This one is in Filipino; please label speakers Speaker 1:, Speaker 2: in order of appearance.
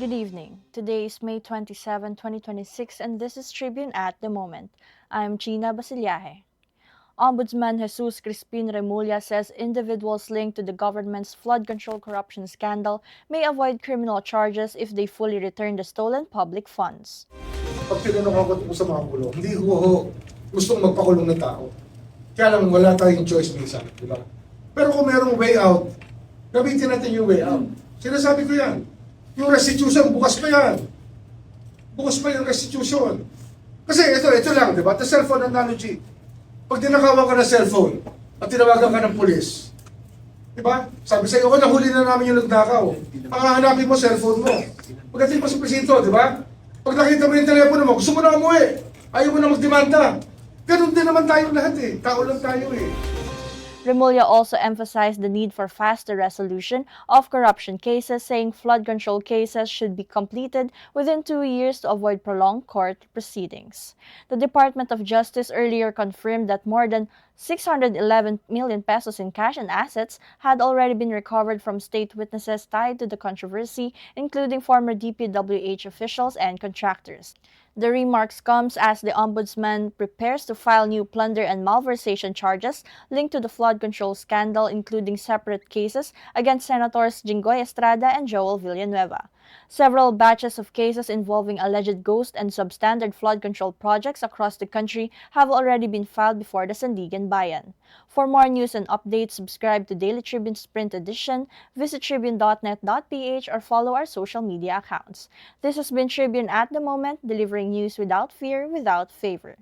Speaker 1: Good evening. Today is May 27, 2026, and this is Tribune at the Moment. I'm Gina Basillaje. Ombudsman Jesus Crispin Remulla says individuals linked to the government's flood control corruption scandal may avoid criminal charges if they fully return the stolen public funds.
Speaker 2: Pag tinanong ako tungkol sa mga kulong, hindi ho gustong magpakulong ng tao. Kaya lang wala tayong choice minsan, di ba? Pero kung merong way out, gamitin natin yung way out. Sinasabi ko yan. Yung restitution, bukas pa yan. Bukas pa yung restitution. Kasi ito lang, di ba? The cellphone analogy. Pag dinakawan ka ng cellphone at tinawagan ka ng pulis, di ba? Sabi sa'yo, nahuli na namin yung nagnakaw. Ang hahanapin mo, cellphone mo. Pagdating mo sa presinto, di ba? Pag nakita mo yung telepono mo, gusto mo na umuwi. Ayaw mo na magdemanda. Ganun din naman tayong lahat eh. Tao lang tayo eh.
Speaker 1: Remulla also emphasized the need for faster resolution of corruption cases, saying flood control cases should be completed within 2 years to avoid prolonged court proceedings. The Department of Justice earlier confirmed that more than 611 million pesos in cash and assets had already been recovered from state witnesses tied to the controversy, including former DPWH officials and contractors. The remarks comes as the Ombudsman prepares to file new plunder and malversation charges linked to the flood control scandal, including separate cases against Senators Jinggoy Estrada and Joel Villanueva. Several batches of cases involving alleged ghost and substandard flood control projects across the country have already been filed before the Sandigan Bayan. For more news and updates, subscribe to Daily Tribune's print edition, visit tribune.net.ph, or follow our social media accounts. This has been Tribune at the Moment, delivering news without fear, without favor.